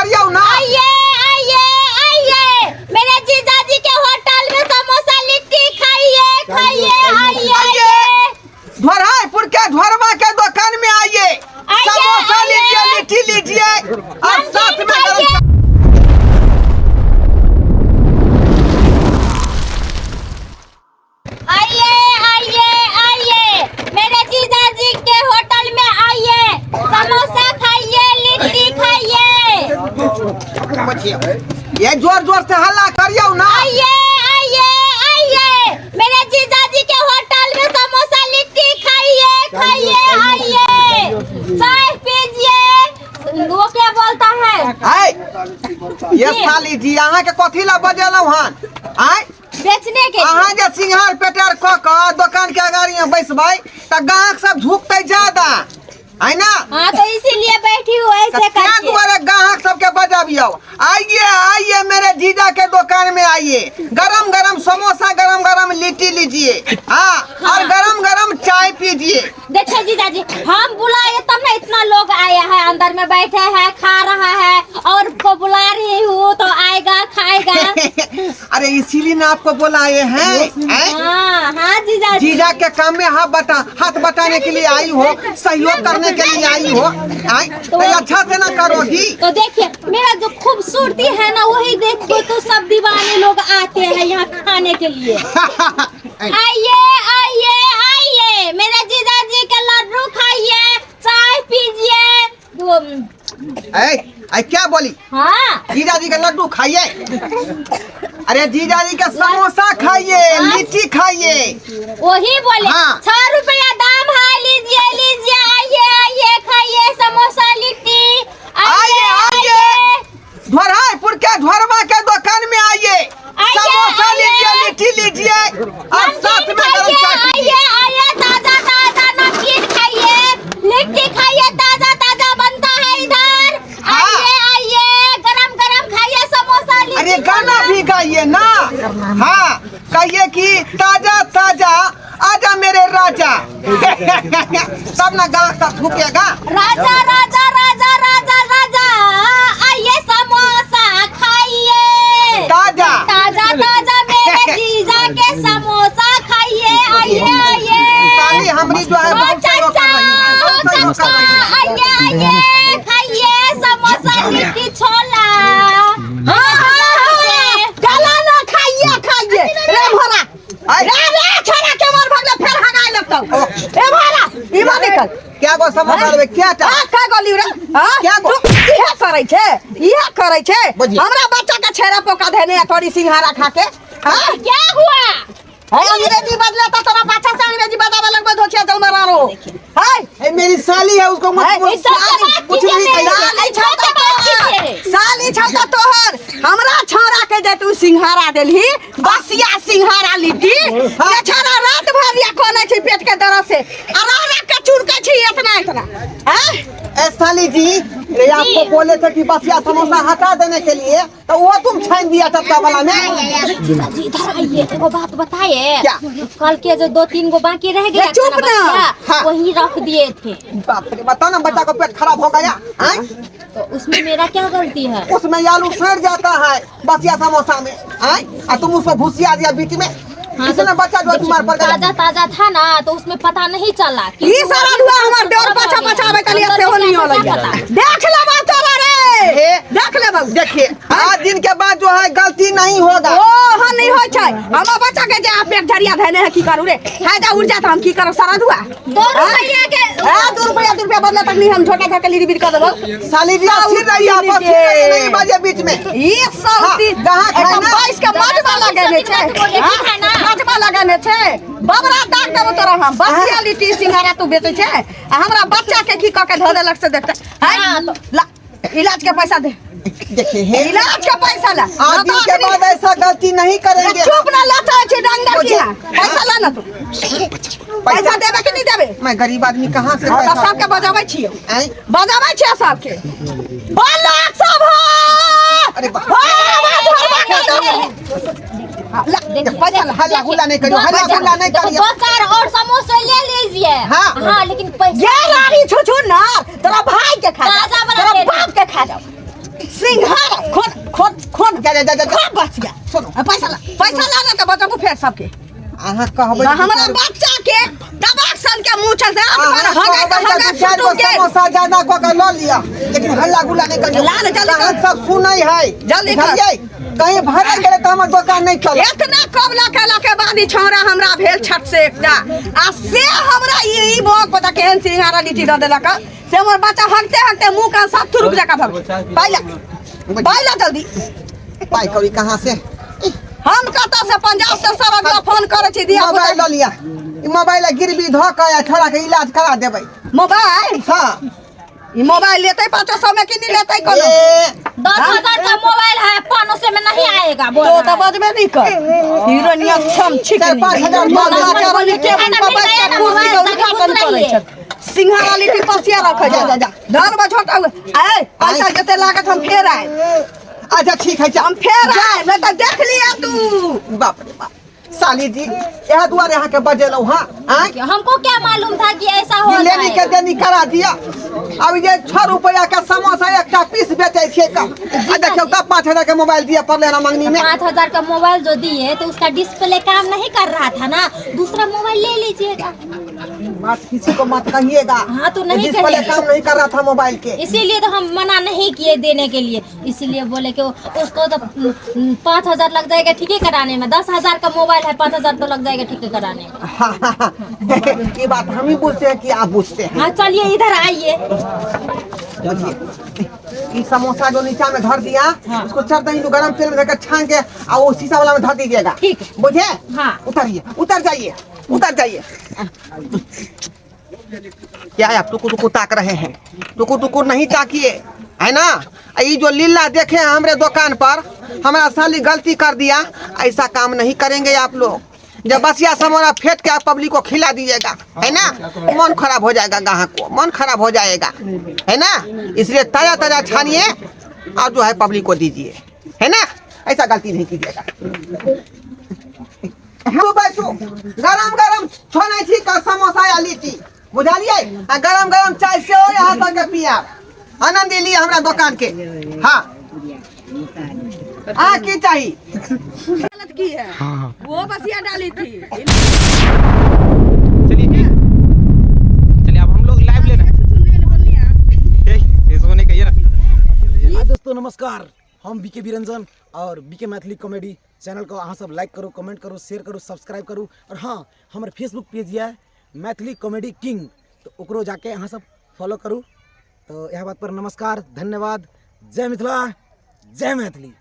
करियो ना। आइए आइए आइए मेरे जीजाजी के होटल में समोसा लिट्टी खाइए खाइए आइए आइए। ढोराईपुर के ढोरवा के दुकान में आइए, समोसा लीजिए, लिट्टी लीजिए और साथ में गरम। आइए आइए आइए मेरे जीजाजी के होटल में आइए, समोसा खाइए लिट्टी खाइए। ये जोर जोर से हल्ला करियो ना। आइए आइए आइए मेरे जीजाजी के होटल में समोसा लिट्टी खाइए खाइए आइए। चाय पीजिए। वो क्या बोलता है? आय ये साली जी अहाँ के कथी ला बजेलौ हन? आय बेचने के अहाँ जे सिंघार पेटर क के दुकान के अगाड़ी में बैसबै त गाहक सब झुकते ज्यादा है ना। हाँ तो इसीलिए बैठी हूँ ऐसे करके। तुम्हारे ग्राहक सबके बजाबियो। आइए आइए मेरे जीजा के दुकान में आइए, गरम गरम समोसा गरम गरम लिट्टी लीजिए, हाँ और गरम गरम चाय पीजिए। देखिए जीजाजी हम बुलाए तब ना इतना लोग आया है, अंदर में बैठे हैं खा रहा है और को बुला रही हूँ तो आएगा खाएगा। अरे इसीलिए ना आपको बुलाए हैं। हाँ हाँ जीजाजी। जीजा के काम में हाथ बटाने के लिए आई हो, सहयोग करने के लिए आई हो। तो अच्छा से ना करोगी। तो देखिए मेरा जो खूबसूरती है ना वही देख के तो सब दीवाने लोग आते हैं यहाँ खाने के लिए। आइए आइए आइए मेरे जीजाजी के लड्डू खाइए, चाय पीजिए। क्या बोली? हाँ जीजा जी के लड्डू खाइए। अरे जीजा जी के समोसा खाइए, लिट्टी खाइए। वही बोले। हाँ। 6 रुपया दाम है, लीजिए लीजिए आइए आइए खाइए समोसा लिट्टी। आइए आइए ढोराईपुर के ढोरवा के दुकान में आइए, समोसा लीजिए, लिट्टी लीजिए और साथ में गरम चाय पीजिए। आइए आइए ताजा ताजा नमकीन खाइए, लिट्टी खाइए, ताजा ताजा बनता है इधर। आइए आइए गरम गरम खाइए समोसा लिट्टी। अरे गाना भी गाइए ना। हाँ कहिए कि ताजा ताजा आजा मेरे राजा। तब ना गाँव तक झुकेगा। राजा राजा राजा राजा राजा आइए समोसा खाइए, ताजा ताजा ताजा मेरे जीजा के समोसा खाइए। आइए आइए साली हमरी जो है बहुत सहयोग कर रही है, बहुत सहयोग कर रही है। आइए आइए खाइए समोसा लिट्टी छोला। हाँ गला ना खाइए खाइए रे भोला रे रे छोरा के मार भागले फिर हगाय लगतौ ए भोला ई बात निकल क्या गो समोसा लेबे क्या टा? हां का गोली रे हां क्या गो? इहे करे छे हमरा बच्चा के छेरा पोका देने थोड़ी सिंघारा खा के। हां क्या हुआ? है अंग्रेजी बदला तो तोरा बच्चा से अंग्रेजी बतावे लगबे धोखिया चल मारो। है ए मेरी साली है उसको मत बोल। कुछ नहीं साली छौका तोहर हमरा छोरा के जे तू सिंघारा देलही बसिया सिंघारा लिट्टी से छोरा रात भर या कोने छी पेट के दर्द से आराम के चुरके छी इतना इतना। हैं ए साली जी ये आपको बोले थे कि बसिया समोसा हटा देने के लिए तो वो तुम छान दिया टक्का वाला में। जीजाजी इधर आइए, एगो बात बताइए। क्या? कल के जो 2-3 गो बाकी रह गया चुप था ना। बच्चा, हाँ। वही रख दिए थे। बाप रे बताओ ना बच्चा को पेट खराब हो गया हैं? तो उसमें मेरा क्या गलती है? उसमें आलू सड़ जाता है बसिया समोसा में हैं? और तुम उसको घुसिया दिया बीच में। हाँ, किसने बच्चा जो तुम्हारे पर ताजा ताजा था ना तो उसमें पता नहीं चला कि ई सारा दुआ हमर डोर पाछा पछावे के लिए से हो नहीं होला। देख ले बात तोरा रे देख ले बाबू। देखिए आज दिन के बाद जो है गलती नहीं होगा। ओ हां नहीं होय छै हम बच्चा के जे पेट झरिया धने है की करू रे फायदा उड़ जात हम की करू सारा दुआ 2 रुपया के 2 रुपया बदले तक नहीं हम छोटा था के लिए कर देबो। साली जी अच्छी रही आप अच्छी रही नहीं बाजे बीच में। ये सौती गाहक है ना? 22 के मजबा लगाने छै मजबा लगाने छै बबरा दाग देबो तोरा हम बसिया लिट्टी सिंघारा तू बेचे छै आ हमरा बच्चा के की क के ध देलक से देखते हैं ला इलाज के पैसा दे। देखिए हे इलाज का पैसा ला आज दिन के बाद ऐसा गलती नहीं करेंगे। चुप ना लाता है डंगर की पैसा ला ना तू पैसा देबे कि नहीं देबे? मैं गरीब आदमी कहाँ से तो पैसा सबके बजाबै छियो हैं? बजाबै छियो सबके बोला सब अरे पैसा ला हल्ला गुल्ला नहीं करियो, हल्ला गुल्ला नहीं देखो करियो। 2 कार और समोसे ले लीजिए। हाँ। हाँ लेकिन पैसा ये रानी छुछु ना तेरा भाई के खा ताजा बना तेरा दे। बाप के खा जाओ सिंघारा खोद खोद खोद जा जा जा जा बसिया सुनो पैसा लाने के बच्चा को फेर सबके अहाँ कहबै हमरा बच्चा के दबाक सन के मुंह चल से अहाँ कहबै चार गो समोसा ज्यादा कऽ के लऽ लिया लेकिन हल्ला गुल्ला नहीं करियो ला ले जल्दी अहाँ सब सुनै है जल्दी कर। बुझलियै कहीं भरा गेले त हमर दुकान नहीं चले इतना कबला केला के बाद ई छौरा हमरा भेल छट से एकटा आ से हमरा ई भोग पता केहन सिंघारा लिट्टी द देलक से हमर बच्चा हकते हकते मुंह का सब थुरुक जका भग पाइला जल्दी पाई करी कहाँ से हम कत से पंजाब से सरग फोन करे छी दिया मोबाइल लऽ लिया ई मोबाइल गिरवी धऽ के छोड़ा के इलाज करा देबै मोबाइल हाँ ई मोबाइल लेते 500 में कि नहीं लेते कोनो 10,000 का मोबाइल है 500 में नहीं आएगा तो बजबे नहीं कर हीरोनिया छम छिक 4-5 हजार सिंघारा लिट्टी पसिया रख जा धर बछोटा ए पैसा जते लागत हम फेर आए अच्छा ठीक है हम फेर आए मैं तो देख लिया तू बाप रे बाप साली जी यह दुआरे यहाँ के बजेलौ हाँ हमको क्या मालूम था कि ऐसा हो लेनी के देनी करा दिया अब ये 6 रुपया का समोसा एक पीस बेचे छे का देखियो तब 5,000 के मोबाइल दिया पर लेना मंगनी में 5,000 का मोबाइल जो दिए तो उसका डिस्प्ले काम नहीं कर रहा था ना दूसरा मोबाइल ले लीजिएगा बात किसी को मत कहिएगा हाँ तो नहीं डिस्प्ले कहेंगे। काम नहीं कर रहा था मोबाइल के इसीलिए तो हम मना नहीं किए देने के लिए इसीलिए बोले कि उसको तो 5,000 लग जाएगा ठीक है कराने में 10,000 का मोबाइल है 5,000 तो लग जाएगा ठीक है कराने में ये बात हम ही पूछते हैं कि आप पूछते हैं हाँ चलिए इधर आइए ये समोसा जो नीचा में धर दिया हाँ। उसको चढ़ते ही गरम तेल में देकर छान के और वो शीशा वाला में धर दीजिएगा ठीक है। बुझे हाँ। उतरिए उतर जाइए क्या है आप टुकु ताक रहे हैं टुकु नहीं ताकिए है ना ये जो लीला देखे हैं हमारे दुकान पर हमारा साली गलती कर दिया ऐसा काम नहीं करेंगे आप लोग जब बसिया समोसा फेंट के आप पब्लिक को खिला दीजिएगा है ना मन खराब हो जाएगा ग्राहक को मन खराब हो जाएगा है ना इसलिए ताजा छानिए और जो है पब्लिक को दीजिए है ना ऐसा गलती नहीं कीजिएगा गरम छोने थी का समोसा या लिट्टी बुझलिए गरम चाय से हो यहाँ तक के पिया आनंद लिए हमारा दुकान के हाँ की चाहिए गलत की है वो बसिया डाली थी चलिए अब हम लोग लाइव लेना सोने का ये ना। दोस्तों नमस्कार हम बीके बिरंजन और बीके मैथिली कॉमेडी चैनल को अहाँ सब लाइक करो कमेंट करो शेयर करो सब्सक्राइब करो और हाँ हमारे फेसबुक पेज है मैथिली कॉमेडी किंग तो ओकरो जाके अहाँ सब फॉलो करूँ तो यह बात पर नमस्कार धन्यवाद जय मिथिला जय मैथिली।